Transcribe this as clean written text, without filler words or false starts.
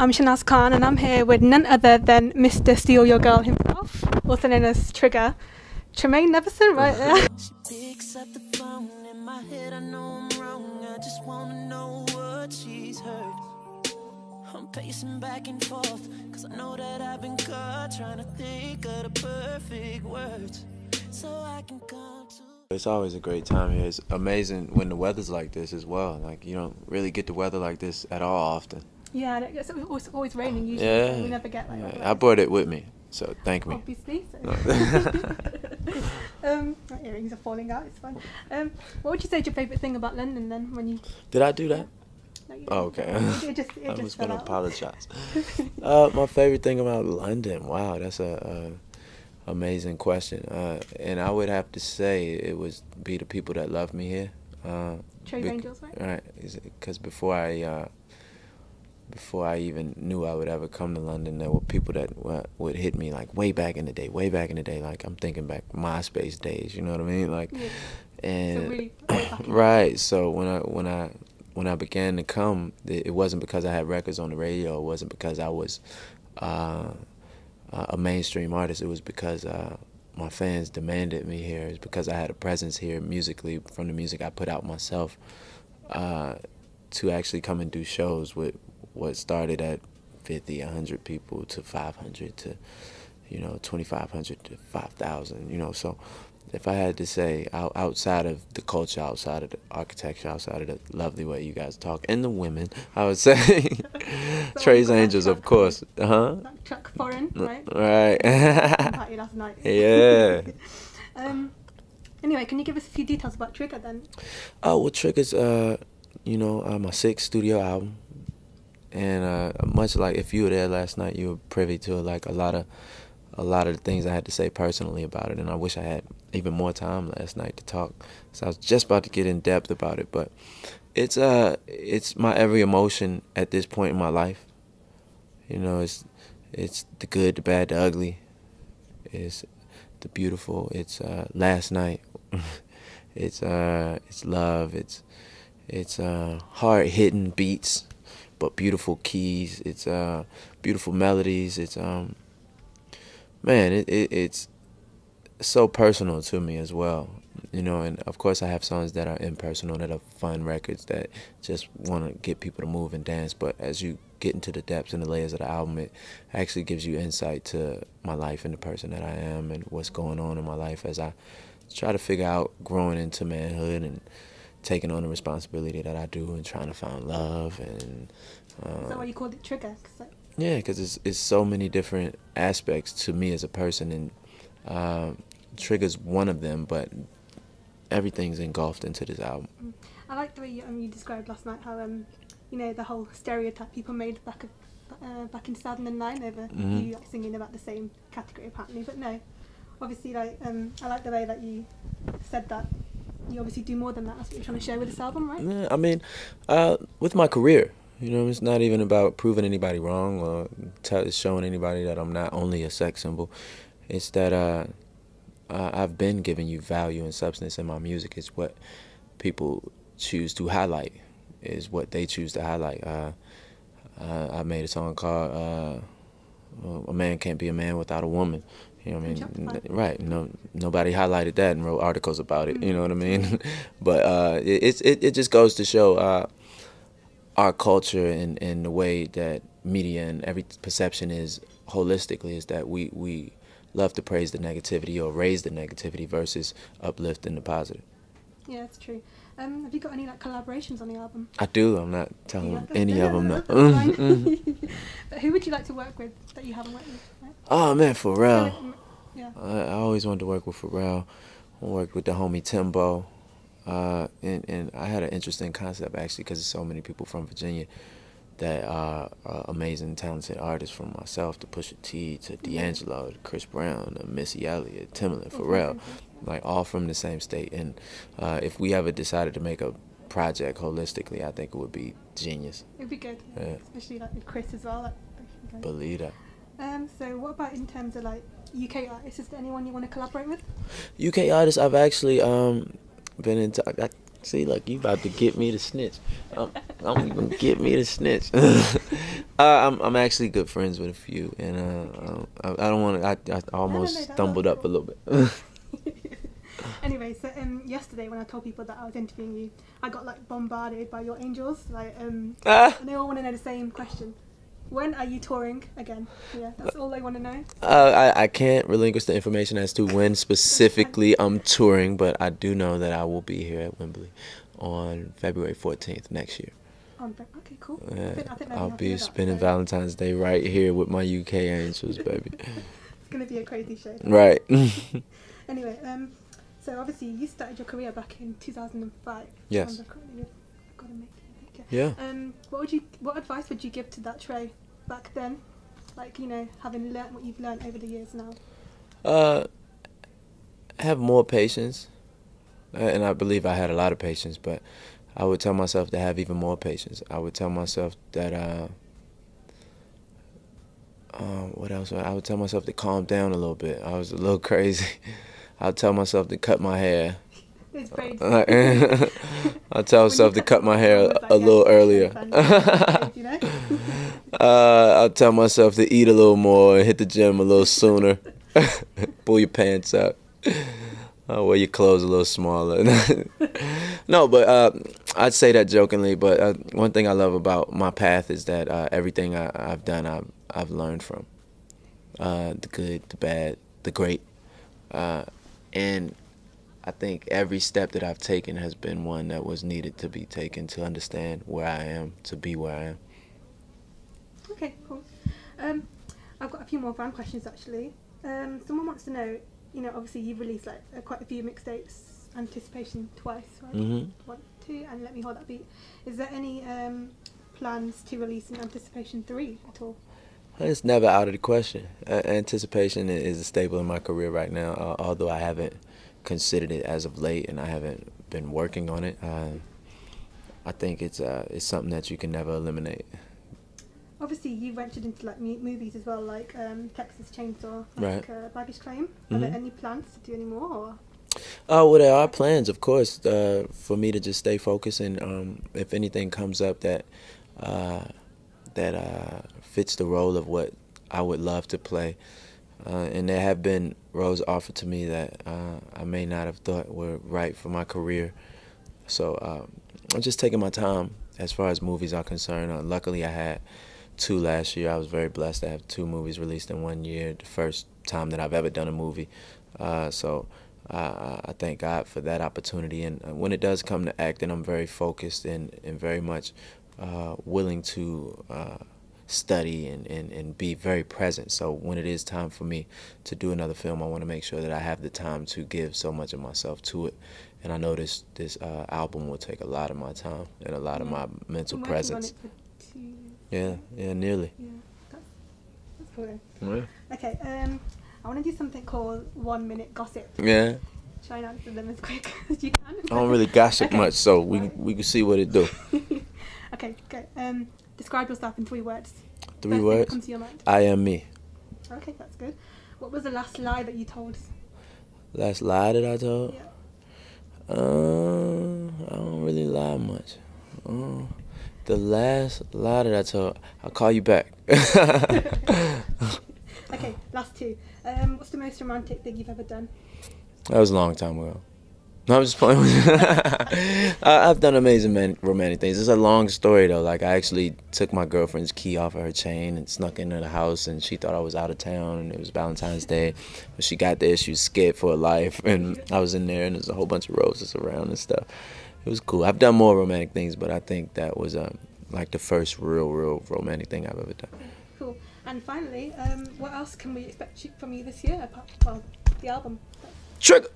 I'm Shehnaz Khan, and I'm here with none other than Mr. Steal Your Girl himself, also known as Trigga. Tremaine Neverson, right there. She picks up the phone, in my head I know I'm wrong. I just wanna know what she's heard. I'm pacing back and forth, cause I know that I've been caught trying to think of the perfect words so I can come to. It's always a great time here. It's amazing when the weather's like this as well. Like, you don't really get the weather like this at all often. Yeah, it's always raining usually, Yeah. so we never get like that. I brought it with me, so thank me. Obviously. So. My earrings are falling out, it's fine. What would you say is your favourite thing about London then, when you... Did I do that? No, Oh, okay. It I was just going to fell out. apologize. My favorite thing about London, wow, that's a amazing question. And I would have to say it would be the people that love me here. Trey Angels, right? Right, because before I even knew I would ever come to London, there were people that would hit me like way back in the day. Like I'm thinking back MySpace days, you know what I mean? Like, Yeah. and So really way back in right. So when I began to come, it wasn't because I had records on the radio. It wasn't because I was a mainstream artist. It was because my fans demanded me here. It's because I had a presence here musically from the music I put out myself, to actually come and do shows with what started at 50, 100 people to 500 to, 2,500 to 5,000, So if I had to say outside of the culture, outside of the architecture, outside of the lovely way you guys talk, and the women, I would say Trey Songz, of course. That truck foreign, right? Right. Party last night. Yeah. Anyway, can you give us a few details about Trigga then? Oh, well, Trigga's, my 6th studio album. And much like if you were there last night, you were privy to like a lot of the things I had to say personally about it. And I wish I had even more time last night to talk. So I was just about to get in depth about it, but it's my every emotion at this point in my life. It's the good, the bad, the ugly. It's the beautiful. It's last night. It's love. It's hard-hitting beats, but beautiful keys. It's beautiful melodies. It's it's so personal to me as well, and of course I have songs that are impersonal, that are fun records that just want to get people to move and dance. But as you get into the depths and the layers of the album, it actually gives you insight to my life and the person that I am and what's going on in my life as I try to figure out growing into manhood and taking on the responsibility that I do and trying to find love. And Is that why you called it Trigga? yeah, because it's so many different aspects to me as a person, and Trigga's one of them, but everything's engulfed into this album. I like the way you described last night how the whole stereotype people made back in 2009 over you like, singing about the same category apparently, but no, obviously I like the way that you said that you obviously do more than that. That's what you're trying to show with this album, right? Yeah, I mean, with my career, it's not even about proving anybody wrong or showing anybody that I'm not only a sex symbol. It's that I've been giving you value and substance in my music. It's what people choose to highlight, is what they choose to highlight. I made a song called "A Man Can't Be a Man Without a Woman." You know what I mean? Right. Nobody highlighted that and wrote articles about it. You know what I mean? But it just goes to show our culture and the way that media and every perception is holistically, is that we love to praise the negativity or raise the negativity versus uplifting the positive. Yeah, that's true. Have you got any like collaborations on the album? I do. I'm not telling any of them. No. But who would you like to work with that you haven't worked with? Right? Oh man, Pharrell. Yeah. I always wanted to work with Pharrell. I worked with the homie Timbo. And I had an interesting concept actually, because there's so many people from Virginia that are amazing, talented artists, from myself to Pusha T to D'Angelo to Chris Brown to Missy Elliott, Timbaland, Pharrell, like all from the same state. And if we ever decided to make a project holistically, I think it would be genius. It'd be good, yeah. Especially like with Chris as well. Believe that. So what about in terms of like UK artists? Is there anyone you want to collaborate with? UK artists, I've actually been in talk. See, look, you about to get me to snitch. Don't even get me to snitch. I'm actually good friends with a few, and I don't want to. I almost stumbled up a little bit. Anyway, so yesterday when I told people that I was interviewing you, I got like bombarded by your angels, like and they all want to know the same question. When are you touring again? Yeah, that's all they want to know. I can't relinquish the information as to when specifically I'm touring, but I do know that I will be here at Wembley on February 14th next year. Okay, cool. Yeah, I think I'll be spending Valentine's Day right here with my UK Angels, baby. It's going to be a crazy show. Right. Anyway, so obviously you started your career back in 2005. Yes. I've got to make it, okay. Yeah. What advice would you give to that Trey back then? Like, you know, having learnt what you've learnt over the years now. Have more patience. And I believe I had a lot of patience, but I would tell myself to have even more patience. I would tell myself that, what else? I would tell myself to calm down a little bit. I was a little crazy. I would tell myself to cut my hair. It's braids. I tell myself to cut my hair a little earlier. I'll tell myself to eat a little more and hit the gym a little sooner. Pull your pants up. Wear your clothes a little smaller. No, but I'd say that jokingly. But one thing I love about my path is that everything I've done, I've learned from. The good, the bad, the great. And I think every step that I've taken has been one that was needed to be taken to understand where I am, to be where I am. Okay, cool. I've got a few more fan questions actually. Someone wants to know, you know, obviously you've released like quite a few mixtapes, Anticipation twice, right? Mm-hmm. 1, 2, and Let Me Hold That Beat. Is there any plans to release an Anticipation 3 at all? It's never out of the question. Anticipation is a staple in my career right now, although I haven't considered it as of late and I haven't been working on it. I think it's something that you can never eliminate. Obviously, you ventured into like movies as well, like Texas Chainsaw, right. Baggage Claim. Mm-hmm. Are there any plans to do any more? Or? Well, there are plans, of course, for me to just stay focused, and if anything comes up that fits the role of what I would love to play, and there have been roles offered to me that I may not have thought were right for my career. So I'm just taking my time as far as movies are concerned. Luckily, I had 2 last year. I was very blessed to have 2 movies released in 1 year, the first time that I've ever done a movie. So I thank God for that opportunity. And when it does come to acting, I'm very focused and very much willing to study and be very present. So when it is time for me to do another film, I want to make sure that I have the time to give so much of myself to it. And I know this album will take a lot of my time and a lot of my mental presence. On it for 2 years. Yeah, nearly. Yeah, that's cool. Yeah. Okay, I want to do something called 1 minute gossip. Yeah. Try and answer them as quick as you can. I don't really gossip much, so we can see what it do. Okay, go. Describe yourself in 3 words. 3 words? That comes to your mind. I am me. Okay, that's good. What was the last lie that you told? Last lie that I told? Yeah. I don't really lie much. The last lie that I told, I'll call you back. Okay, last 2. What's the most romantic thing you've ever done? That was a long time ago. No, I'm just playing with you. I've done amazing romantic things. It's a long story, though. Like, I actually took my girlfriend's key off of her chain and snuck into the house, and she thought I was out of town, and it was Valentine's Day. When she got there, she was scared for her life, and I was in there, and there's a whole bunch of roses around and stuff. It was cool. I've done more romantic things, but I think that was, like, the first real romantic thing I've ever done. Cool. And finally, what else can we expect from you this year, apart from the album? Trigga!